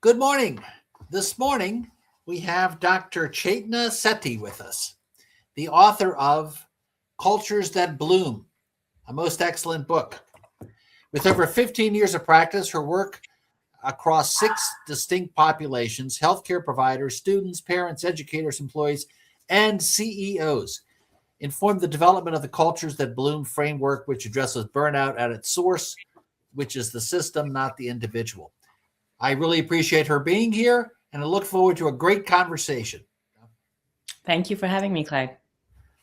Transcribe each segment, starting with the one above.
Good morning. This morning, we have Dr. Chaitna Sethi with us, the author of Cultures That Bloom, a most excellent book. With over 15 years of practice, her work across six distinct populations healthcare providers, students, parents, educators, employees, and CEOs informed the development of the Cultures That Bloom framework, which addresses burnout at its source, which is the system, not the individual. I really appreciate her being here, and I look forward to a great conversation. Thank you for having me, Clyde.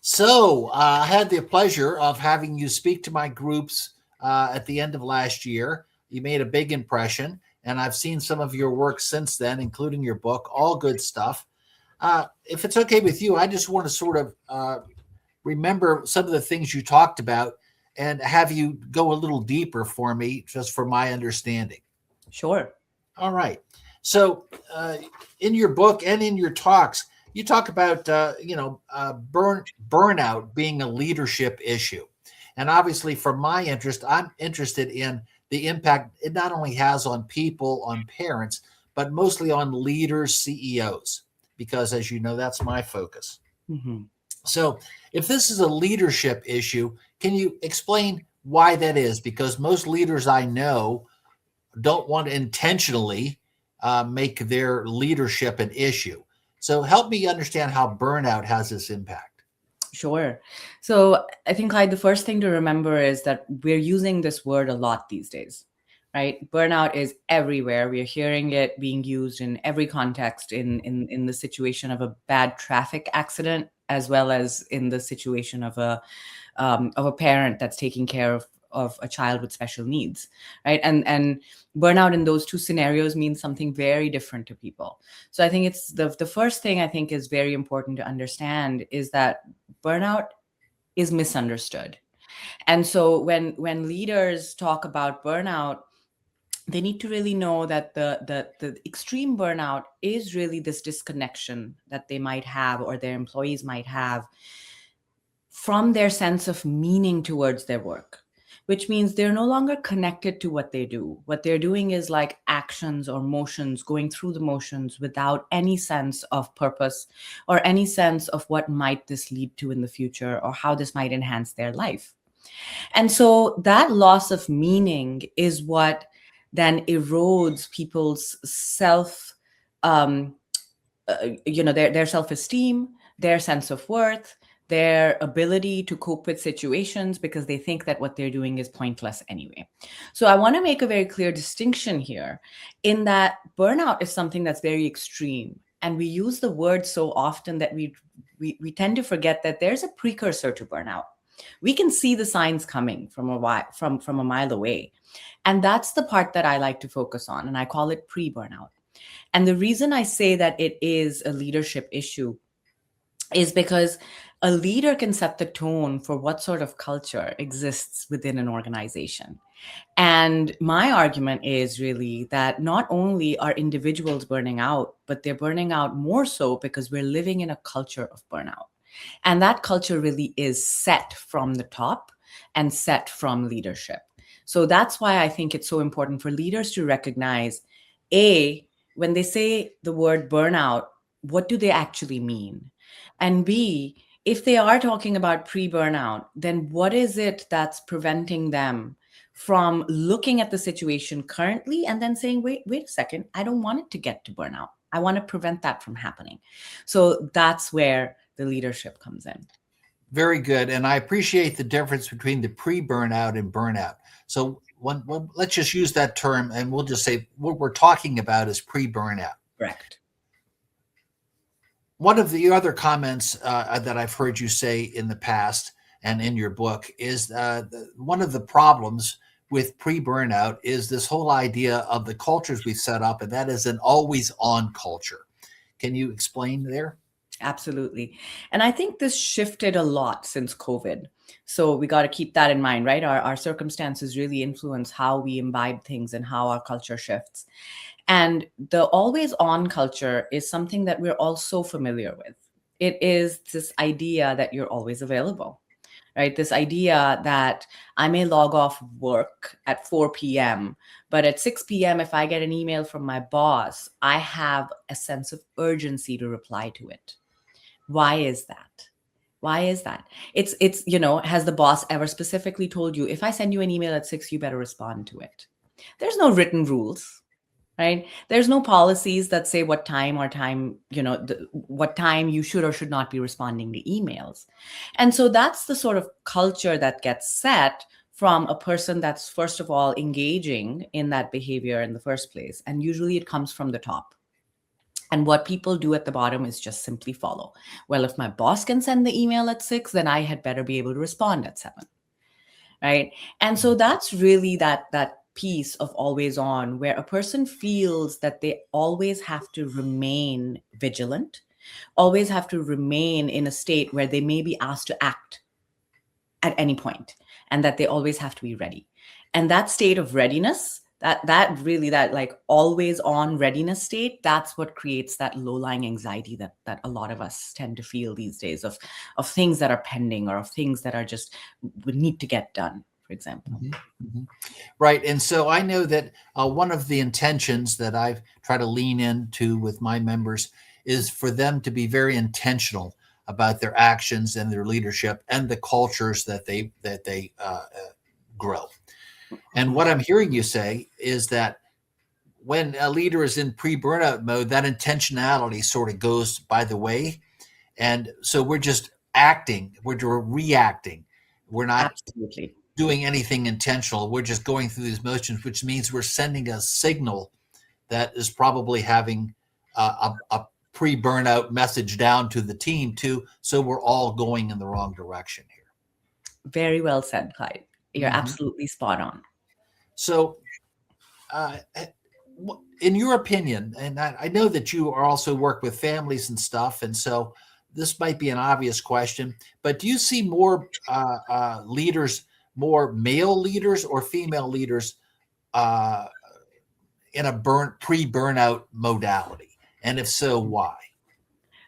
So, I had the pleasure of having you speak to my groups at the end of last year. You made a big impression, and I've seen some of your work since then, including your book, all good stuff. If it's okay with you, I just want to sort of remember some of the things you talked about and have you go a little deeper for me, just for my understanding. Sure. All right. So, in your book and in your talks, you talk about burnout being a leadership issue, and obviously, for my interest, I'm interested in the impact it not only has on people, on parents, but mostly on leaders, CEOs, because as you know, that's my focus. hmm So, if this is a leadership issue, can you explain why that is? Because most leaders I know don't want to intentionally make their leadership an issue. So help me understand how burnout has this impact. Sure. So I think, Clyde, the first thing to remember is that we're using this word a lot these days, right? Burnout is everywhere. We're hearing it being used in every context, in the situation of a bad traffic accident, as well as in the situation of a parent that's taking care of a child with special needs, right? And burnout in those two scenarios means something very different to people. So I think it's the first thing I think is very important to understand is that burnout is misunderstood. And so when leaders talk about burnout, they need to really know that the extreme burnout is really this disconnection that they might have or their employees might have from their sense of meaning towards their work, which means they're no longer connected to what they do. What they're doing is like actions or motions, going through the motions without any sense of purpose or any sense of what might this lead to in the future or how this might enhance their life. And so that loss of meaning is what then erodes people's um, their self-esteem, their sense of worth, their ability to cope with situations because they think that what they're doing is pointless anyway. So I want to make a very clear distinction here in that burnout is something that's very extreme, and we use the word so often that we tend to forget that there's a precursor to burnout. We can see the signs coming from from a mile away, and that's the part that I like to focus on, and I call it pre-burnout. And the reason I say that it is a leadership issue is because a leader can set the tone for what sort of culture exists within an organization. And my argument is really that not only are individuals burning out, but they're burning out more so because we're living in a culture of burnout. And that culture really is set from the top and set from leadership. So that's why I think it's so important for leaders to recognize A, when they say the word burnout, what do they actually mean? And B, if they are talking about pre burnout, then what is it that's preventing them from looking at the situation currently and then saying, wait a second, I don't want it to get to burnout. I want to prevent that from happening. So that's where the leadership comes in. Very good. And I appreciate the difference between the pre burnout and burnout. So, let's just use that term and we'll just say what we're talking about is pre burnout. Correct. One of the other comments that I've heard you say in the past and in your book is one of the problems with pre burnout is this whole idea of the cultures we've set up, and that is an always on culture. Can you explain there? Absolutely. And I think this shifted a lot since COVID. So we got to keep that in mind, right? Our circumstances really influence how we imbibe things and how our culture shifts. And the always on culture is something that we're all so familiar with. It is this idea that you're always available, right? This idea that I may log off work at 4 p.m., but at 6 p.m., if I get an email from my boss, I have a sense of urgency to reply to it. Why is that? Why is that? Has the boss ever specifically told you, if I send you an email at 6, you better respond to it? There's no written rules, right? There's no policies that say what time what time you should or should not be responding to emails. And so that's the sort of culture that gets set from a person that's, first of all, engaging in that behavior in the first place. And usually it comes from the top. And what people do at the bottom is just simply follow. Well, if my boss can send the email at 6, then I had better be able to respond at 7. Right. And so that's really that piece of always on, where a person feels that they always have to remain vigilant, always have to remain in a state where they may be asked to act at any point, and that they always have to be ready. And that state of readiness, that like always on readiness state, that's what creates that low-lying anxiety that a lot of us tend to feel these days, of things that are pending, or of things that are just would need to get done, for example. Mm-hmm. Mm-hmm. Right. And so I know that one of the intentions that I've tried to lean into with my members is for them to be very intentional about their actions and their leadership and the cultures that they grow. And what I'm hearing you say is that when a leader is in pre-burnout mode, that intentionality sort of goes by the way. And so we're just acting, we're reacting. We're not Absolutely doing anything intentional. We're just going through these motions, which means we're sending a signal that is probably having a pre-burnout message down to the team too. So we're all going in the wrong direction here. Very well said, Clyde. You're absolutely spot on. So in your opinion, and I know that you are also work with families and stuff, and so this might be an obvious question, but do you see more leaders, more male leaders or female leaders in a pre-burnout modality? And if so, why?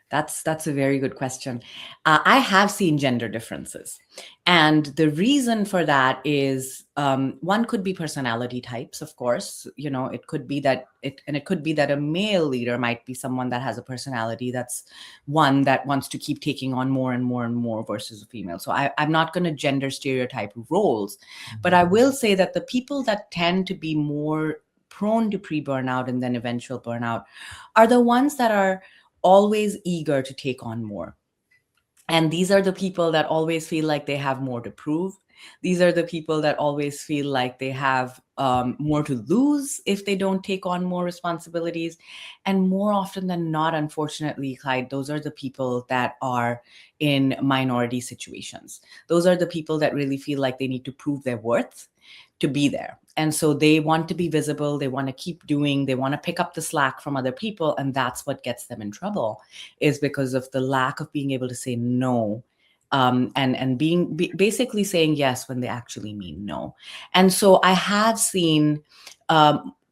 That's a very good question. I have seen gender differences. And the reason for that is one could be personality types, of course. It could be that it could be that a male leader might be someone that has a personality that's one that wants to keep taking on more and more and more versus a female. So I'm not going to gender stereotype roles, but I will say that the people that tend to be more prone to pre-burnout and then eventual burnout are the ones that are always eager to take on more. And these are the people that always feel like they have more to prove. These are the people that always feel like they have more to lose if they don't take on more responsibilities. And more often than not, unfortunately, Clyde, those are the people that are in minority situations. Those are the people that really feel like they need to prove their worth to be there. And so they want to be visible. They want to keep doing, they want to pick up the slack from other people. And that's what gets them in trouble, is because of the lack of being able to say no. And basically saying yes when they actually mean no. And so I have seen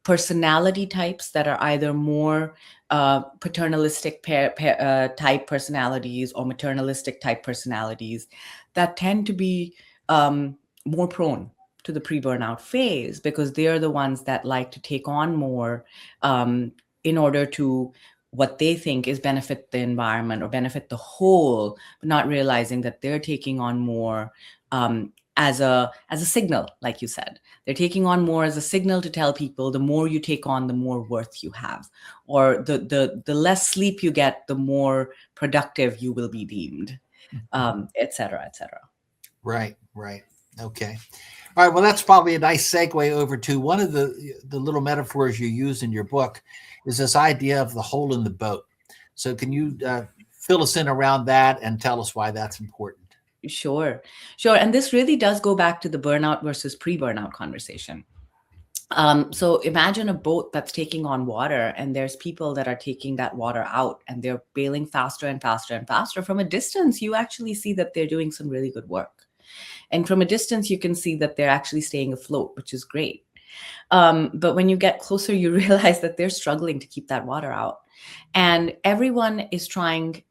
personality types that are either more paternalistic type personalities or maternalistic type personalities that tend to be more prone to the pre-burnout phase, because they're the ones that like to take on more in order to what they think is benefit the environment or benefit the whole, but not realizing that they're taking on more as a signal, like you said. They're taking on more as a signal to tell people the more you take on, the more worth you have, or the less sleep you get, the more productive you will be deemed, et cetera, et cetera. Right. Okay. All right. Well, that's probably a nice segue over to one of the little metaphors you use in your book is this idea of the hole in the boat. So can you fill us in around that and tell us why that's important? Sure. And this really does go back to the burnout versus pre-burnout conversation. So imagine a boat that's taking on water, and there's people that are taking that water out, and they're bailing faster and faster and faster. From a distance, you actually see that they're doing some really good work. And from a distance, you can see that they're actually staying afloat, which is great. But when you get closer, you realize that they're struggling to keep that water out. And everyone is trying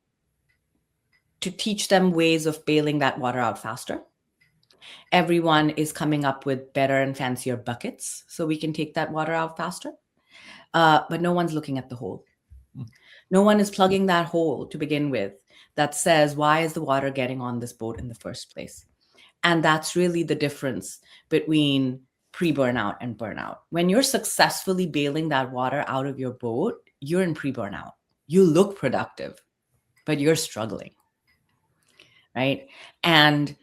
to teach them ways of bailing that water out faster. Everyone is coming up with better and fancier buckets so we can take that water out faster. But no one's looking at the hole. No one is plugging that hole to begin with that says, why is the water getting on this boat in the first place? And that's really the difference between pre-burnout and burnout. When you're successfully bailing that water out of your boat, you're in pre-burnout. You look productive, but you're struggling, right? And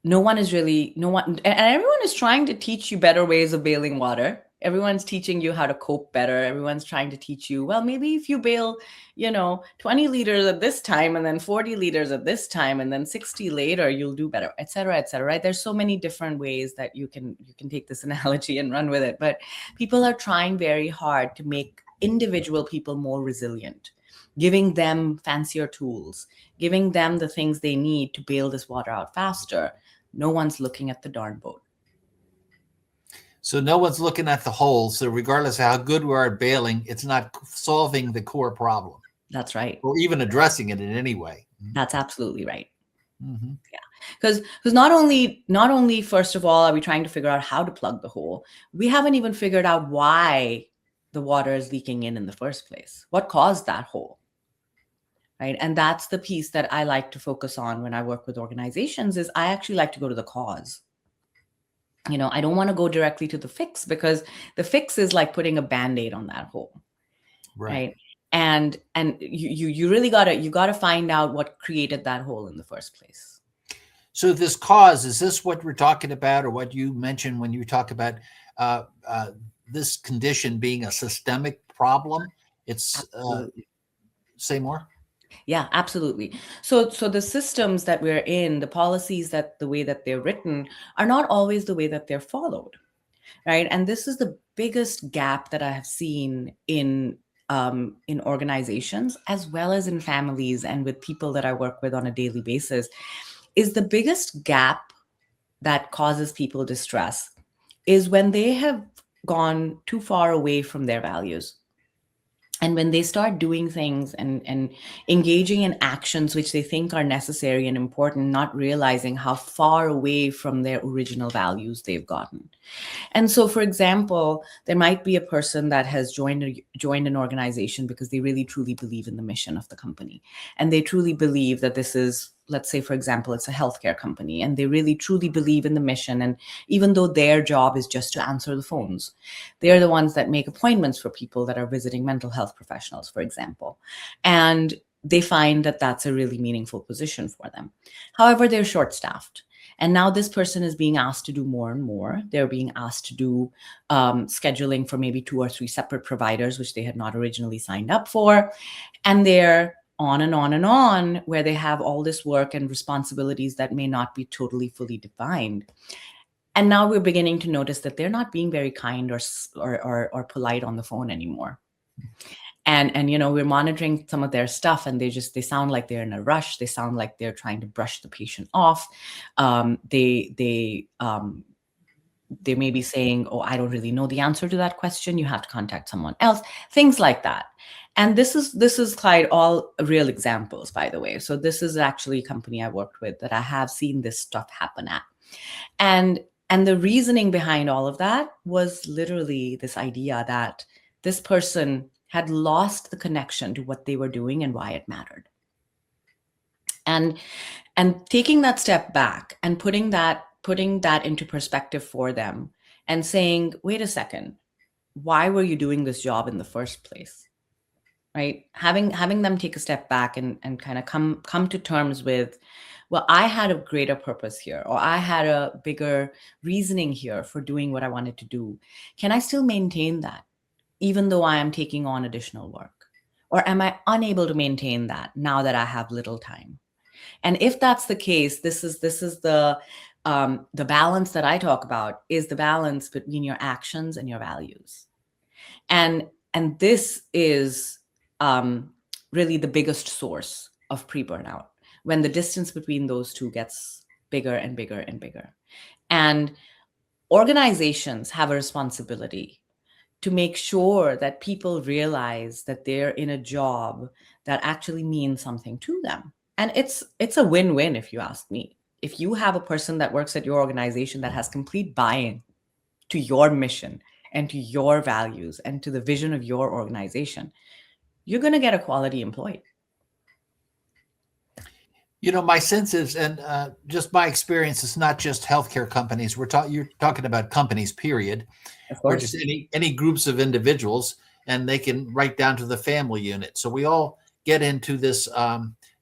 no one, and everyone is trying to teach you better ways of bailing water. Everyone's teaching you how to cope better. Everyone's trying to teach you, well, maybe if you bail, 20 liters at this time and then 40 liters at this time and then 60 later, you'll do better, et cetera, right? There's so many different ways that you can take this analogy and run with it. But people are trying very hard to make individual people more resilient, giving them fancier tools, giving them the things they need to bail this water out faster. No one's looking at the darn boat. So no one's looking at the hole. So regardless of how good we are at bailing, it's not solving the core problem. That's right. Or even addressing it in any way. That's absolutely right. Mm-hmm. Yeah. Because not only, first of all, are we trying to figure out how to plug the hole, we haven't even figured out why the water is leaking in the first place. What caused that hole? Right? And that's the piece that I like to focus on when I work with organizations, is I actually like to go to the cause. I don't want to go directly to the fix, because the fix is like putting a Band-Aid on that hole. Right? And you really gotta find out what created that hole in the first place. So this cause, is this what we're talking about, or what you mentioned when you talk about this condition being a systemic problem? It's say more. Yeah, absolutely. So the systems that we're in, the policies, that the way that they're written are not always the way that they're followed, right? And this is the biggest gap that I have seen in organizations, as well as in families and with people that I work with on a daily basis. Is the biggest gap that causes people distress is when they have gone too far away from their values. And when they start doing things and engaging in actions which they think are necessary and important, not realizing how far away from their original values they've gotten. And so, for example, there might be a person that has joined an organization because they really truly believe in the mission of the company. And they truly believe that this is, let's say, for example, it's a healthcare company, and they really truly believe in the mission. And even though their job is just to answer the phones, they're the ones that make appointments for people that are visiting mental health professionals, for example. And they find that that's a really meaningful position for them. However, they're short-staffed. And now this person is being asked to do more and more. They're being asked to do scheduling for maybe 2 or 3 separate providers, which they had not originally signed up for. And they're on and on and on, where they have all this work and responsibilities that may not be totally fully defined. And now we're beginning to notice that they're not being very kind or polite on the phone anymore. And we're monitoring some of their stuff, and they sound like they're in a rush. They sound like they're trying to brush the patient off. They may be saying, oh, I don't really know the answer to that question. You have to contact someone else. Things like that. And this is Clyde, all real examples, by the way. So this is actually a company I worked with that I have seen this stuff happen at. And the reasoning behind all of that was literally this idea that this person had lost the connection to what they were doing and why it mattered. And taking that step back and putting that into perspective for them and saying, wait a second, why were you doing this job in the first place? Right? Having them take a step back and kind of come to terms with, well, I had a greater purpose here, or I had a bigger reasoning here for doing what I wanted to do. Can I still maintain that, even though I am taking on additional work? Or am I unable to maintain that now that I have little time? And if that's the case, this is the balance that I talk about, is the balance between your actions and your values. And this is really the biggest source of pre-burnout, when the distance between those two gets bigger and bigger and bigger. And organizations have a responsibility to make sure that people realize that they're in a job that actually means something to them. And it's a win-win, if you ask me. if you have a person that works at your organization that has complete buy-in to your mission and to your values and to the vision of your organization, you're going to get a quality employee. My sense is, and just my experience, it's not just healthcare companies. You're talking about companies, period, Of or course. just any groups of individuals, and they can right down to the family unit. So we all get into this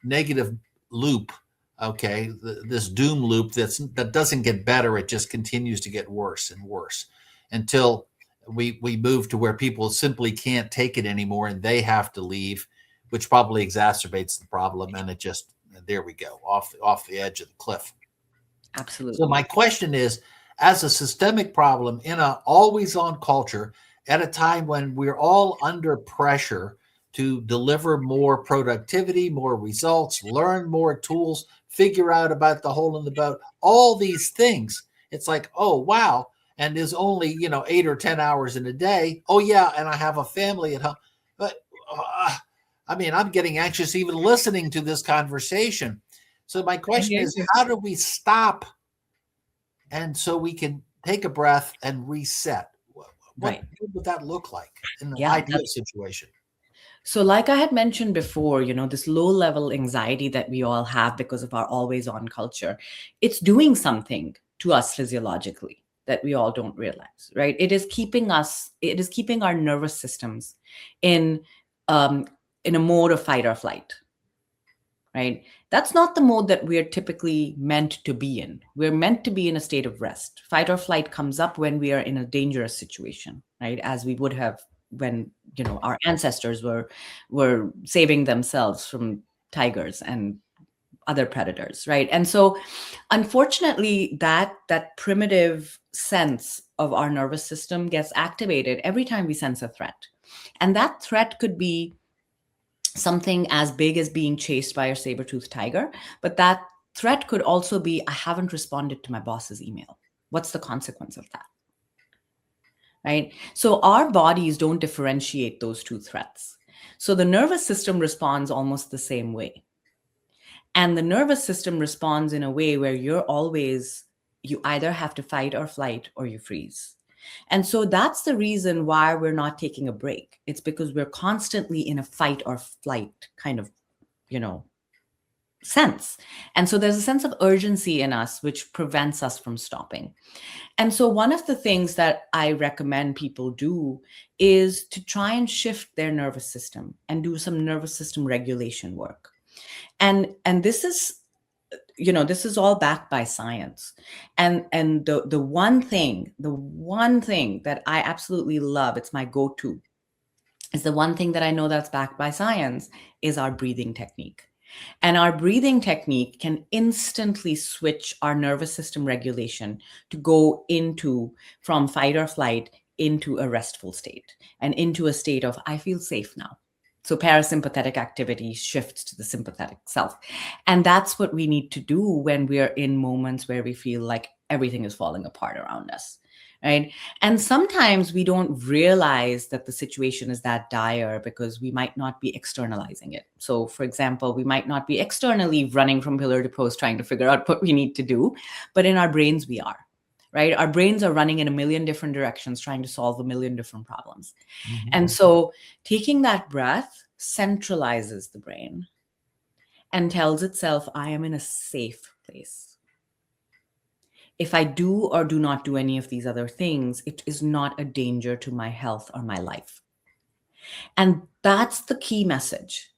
negative loop. Okay, this doom loop that doesn't get better; it just continues to get worse and worse until we move to where people simply can't take it anymore and they have to leave, which probably exacerbates the problem, and there we go, off the edge of the cliff. Absolutely. So my question is, as a systemic problem in a always on culture, at a time when we're all under pressure to deliver more productivity, more results, learn more tools, figure out about the hole in the boat, all these things, it's like, oh, wow. And there's only, 8 or 10 hours in a day. Oh, yeah. And I have a family at home. But I'm getting anxious even listening to this conversation. So my question is, how do we stop and so we can take a breath and reset? What would that look like in an ideal situation? So like I had mentioned before, this low level anxiety that we all have because of our always on culture, it's doing something to us physiologically that we all don't realize, right? It is keeping our nervous systems in a mode of fight or flight, right? That's not the mode that we're typically meant to be in. We're meant to be in a state of rest. Fight or flight comes up when we are in a dangerous situation, right? As we would have when, our ancestors were saving themselves from tigers and other predators, right? And so unfortunately, that primitive sense of our nervous system gets activated every time we sense a threat. And that threat could be something as big as being chased by a saber-toothed tiger, but that threat could also be, I haven't responded to my boss's email. What's the consequence of that? Right? So our bodies don't differentiate those two threats. So the nervous system responds almost the same way. And the nervous system responds in a way where you either have to fight or flight or you freeze. And so that's the reason why we're not taking a break. It's because we're constantly in a fight or flight kind of, sense. And so there's a sense of urgency in us, which prevents us from stopping. And so one of the things that I recommend people do is to try and shift their nervous system and do some nervous system regulation work. And this is, this is all backed by science. And the one thing that I absolutely love, it's my go-to, is the one thing that I know that's backed by science is our breathing technique. And our breathing technique can instantly switch our nervous system regulation to go from fight or flight into a restful state and into a state of, I feel safe now. So parasympathetic activity shifts to the sympathetic self. And that's what we need to do when we are in moments where we feel like everything is falling apart around us. Right. And sometimes we don't realize that the situation is that dire because we might not be externalizing it. So, for example, we might not be externally running from pillar to post trying to figure out what we need to do, but in our brains, we are. Right. Our brains are running in a million different directions, trying to solve a million different problems. Mm-hmm. And so taking that breath centralizes the brain and tells itself, I am in a safe place. If I do or do not do any of these other things, it is not a danger to my health or my life. And that's the key message.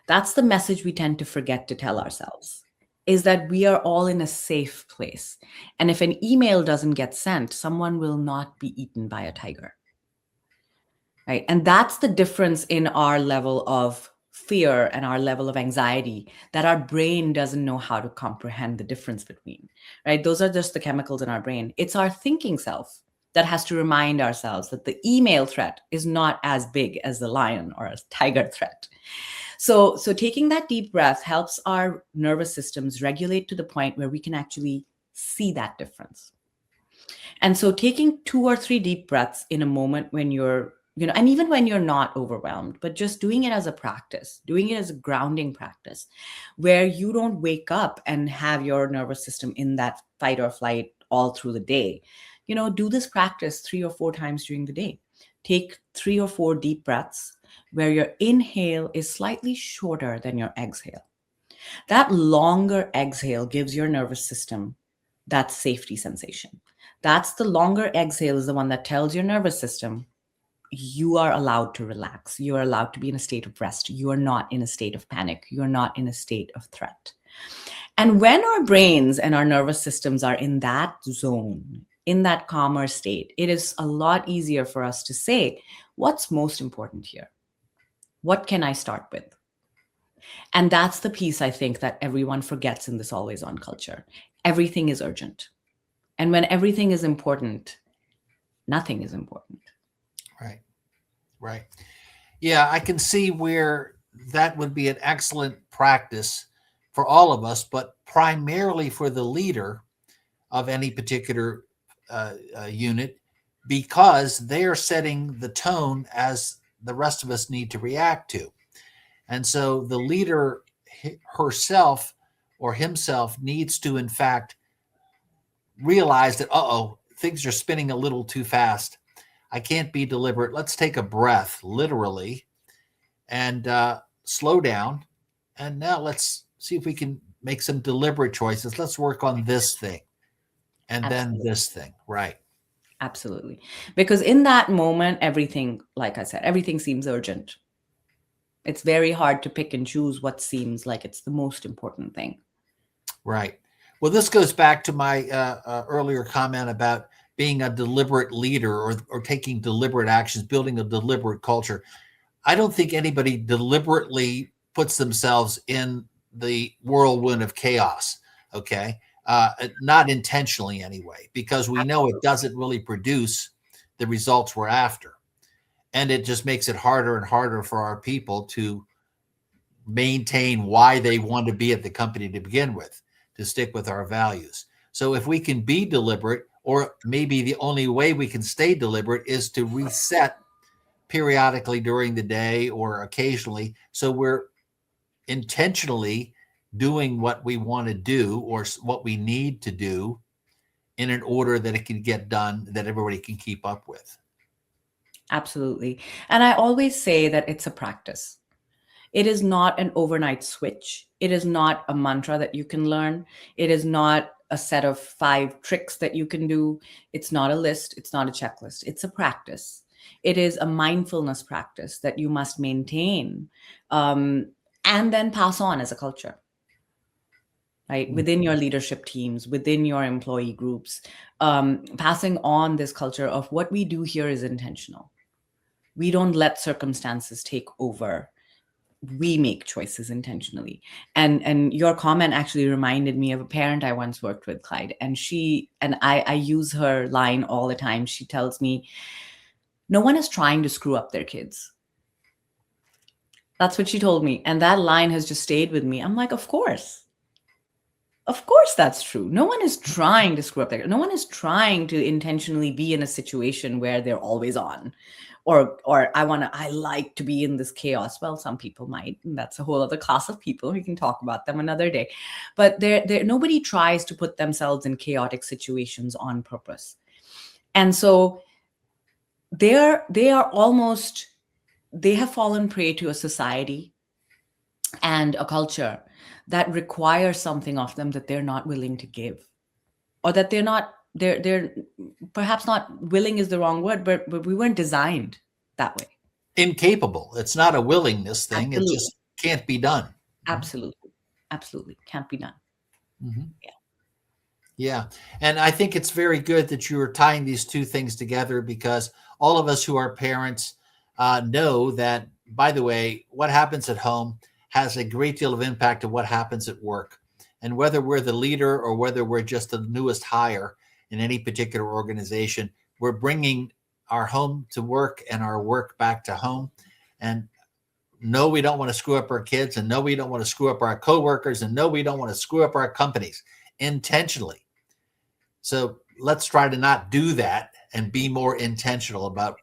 That's the message we tend to forget to tell ourselves, is that we are all in a safe place. And if an email doesn't get sent, someone will not be eaten by a tiger. Right? And that's the difference in our level of fear and our level of anxiety, that our brain doesn't know how to comprehend the difference between, right? Those are just the chemicals in our brain. It's our thinking self that has to remind ourselves that the email threat is not as big as the lion or a tiger threat. So taking that deep breath helps our nervous systems regulate to the point where we can actually see that difference. And so taking 2 or 3 deep breaths in a moment when you're and even when you're not overwhelmed, but just doing it as a practice, doing it as a grounding practice, where you don't wake up and have your nervous system in that fight or flight all through the day. Do this practice 3 or 4 times during the day. Take 3 or 4 deep breaths where your inhale is slightly shorter than your exhale. That longer exhale gives your nervous system that safety sensation. That's the longer exhale is the one that tells your nervous system you are allowed to relax. You are allowed to be in a state of rest. You are not in a state of panic. You are not in a state of threat. And when our brains and our nervous systems are in that zone, in that calmer state, it is a lot easier for us to say, what's most important here? What can I start with? And that's the piece I think that everyone forgets in this always on culture. Everything is urgent. And when everything is important, nothing is important. Right. Right. Yeah, I can see where that would be an excellent practice for all of us, but primarily for the leader of any particular unit, because they are setting the tone as the rest of us need to react to. And so the leader herself or himself needs to, in fact, realize that, things are spinning a little too fast. I can't be deliberate. Let's take a breath, literally, and slow down. And now let's see if we can make some deliberate choices. Let's work on this thing and Absolutely. then this thing. Right. Absolutely. Because in that moment, everything, like I said, everything seems urgent. It's very hard to pick and choose what seems like it's the most important thing. Right. Well, this goes back to my earlier comment about being a deliberate leader or taking deliberate actions, building a deliberate culture. I don't think anybody deliberately puts themselves in the whirlwind of chaos. Okay. Not intentionally anyway, because we know it doesn't really produce the results we're after. And it just makes it harder and harder for our people to maintain why they want to be at the company to begin with, to stick with our values. So if we can be deliberate, or maybe the only way we can stay deliberate is to reset periodically during the day or occasionally, so we're intentionally doing what we want to do or what we need to do in an order that it can get done, that everybody can keep up with. Absolutely. And I always say that it's a practice. It is not an overnight switch. It is not a mantra that you can learn. It is not a set of 5 tricks that you can do. It's not a list. It's not a checklist. It's a practice. It is a mindfulness practice that you must maintain and then pass on as a culture, right? Within your leadership teams, within your employee groups, passing on this culture of what we do here is intentional. We don't let circumstances take over. We make choices intentionally. And your comment actually reminded me of a parent I once worked with, Clyde. And I use her line all the time. She tells me, no one is trying to screw up their kids. That's what she told me. And that line has just stayed with me. I'm like, of course. Of course that's true. No one is trying to screw up their, no one is trying to intentionally be in a situation where they're always on. Or I like to be in this chaos. Well, some people might, and that's a whole other class of people. We can talk about them another day. But nobody tries to put themselves in chaotic situations on purpose. And so they have fallen prey to a society and a culture that requires something of them that they're not willing to give, or that they're perhaps not willing is the wrong word, but we weren't designed that way. Incapable. It's not a willingness thing. Absolutely. It just can't be done. Absolutely can't be done. Mm-hmm. Yeah. And I think it's very good that you are tying these two things together, because all of us who are parents know that, by the way, what happens at home has a great deal of impact on what happens at work. And whether we're the leader or whether we're just the newest hire in any particular organization, we're bringing our home to work and our work back to home. And no, we don't want to screw up our kids, and no, we don't want to screw up our coworkers, and no, we don't want to screw up our companies intentionally. So let's try to not do that and be more intentional about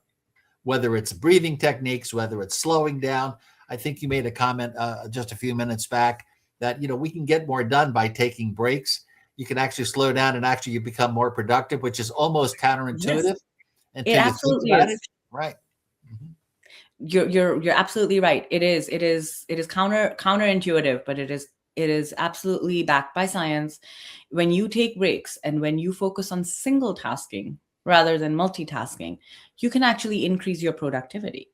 whether it's breathing techniques, whether it's slowing down. I think you made a comment just a few minutes back that, we can get more done by taking breaks. You can actually slow down and actually you become more productive, which is almost Yes, counterintuitive it until you think absolutely about it. is. Right. Mhm. You're absolutely right. It is counterintuitive, but it is absolutely backed by science. When you take breaks and when you focus on single tasking rather than multitasking, you can actually increase your productivity.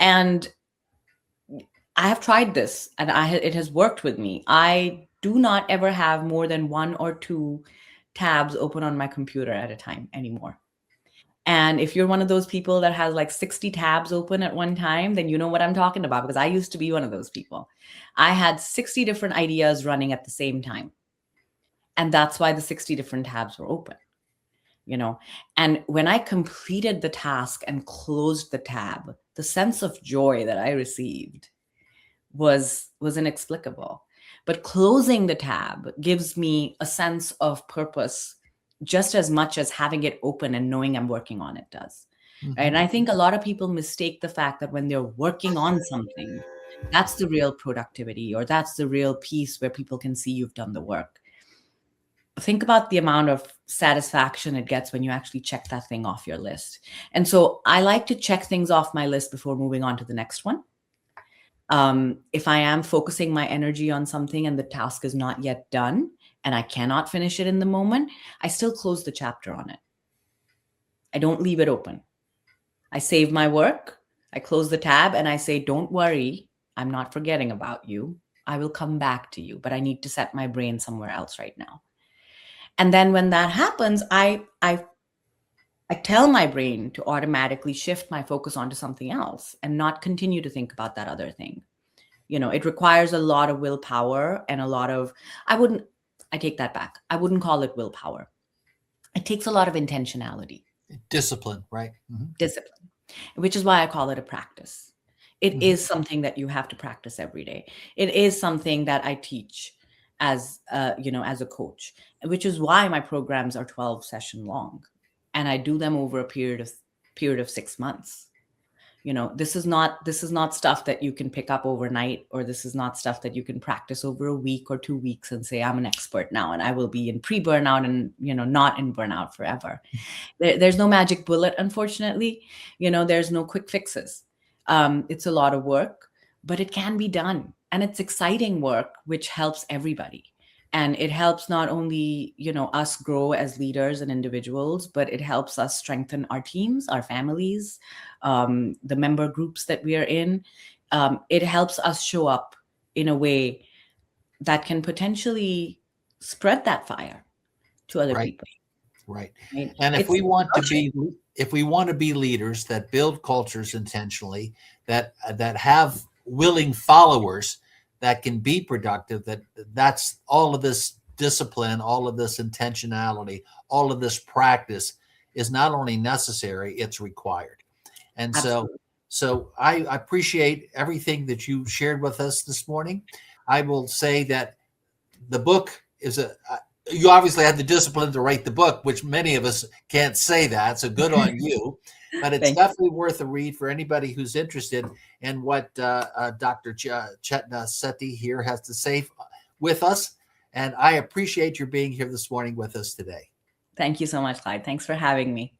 And I have tried this, and it has worked with me. I do not ever have more than one or two tabs open on my computer at a time anymore. And if you're one of those people that has like 60 tabs open at one time, then you know what I'm talking about, because I used to be one of those people. I had 60 different ideas running at the same time. And that's why the 60 different tabs were open, you know. And when I completed the task and closed the tab, the sense of joy that I received was inexplicable. But closing the tab gives me a sense of purpose just as much as having it open and knowing I'm working on it does. Right? And Mhm. I think a lot of people mistake the fact that when they're working on something, that's the real productivity, or that's the real piece where people can see you've done the work. Think about the amount of satisfaction it gets when you actually check that thing off your list. And so I like to check things off my list before moving on to the next one. If I am focusing my energy on something and the task is not yet done and I cannot finish it in the moment, I still close the chapter on it. I don't leave it open. I save my work, I close the tab, and I say, don't worry, I'm not forgetting about you. I will come back to you, but I need to set my brain somewhere else right now. And then when that happens, I tell my brain to automatically shift my focus onto something else and not continue to think about that other thing. It requires a lot of willpower and a lot of, I take that back. I wouldn't call it willpower. It takes a lot of intentionality, Discipline, right? Mhm. discipline, which is why I call it a practice. It Mhm. is something that you have to practice every day. It is something that I teach as a coach, which is why my programs are 12 session long, and I do them over a period of 6 months. This is not stuff that you can pick up overnight, or this is not stuff that you can practice over a week or 2 weeks and say, I'm an expert now and I will be in pre-burnout and not in burnout forever. There's no magic bullet, unfortunately. There's no quick fixes. It's a lot of work, but it can be done, and it's exciting work which helps everybody. And it helps not only us grow as leaders and individuals, but it helps us strengthen our teams, our families, the member groups that we are in. It helps us show up in a way that can potentially spread that fire to other Right. people. Right. Right? And if It's we want to nurturing. be if we want to be leaders that build cultures intentionally, that have willing followers that can be productive, that's all of this discipline, all of this intentionality, all of this practice is not only necessary, it's required. And so Absolutely. so I appreciate everything that you shared with us this morning. I will say that the book is you obviously had the discipline to write the book, which many of us can't say that. So good on you. But it's Thank you. definitely worth a read for anybody who's interested in what Dr. Chetna Sethi here has to say with us. And I appreciate your being here this morning with us today. Thank you so much, Clyde. Thanks for having me.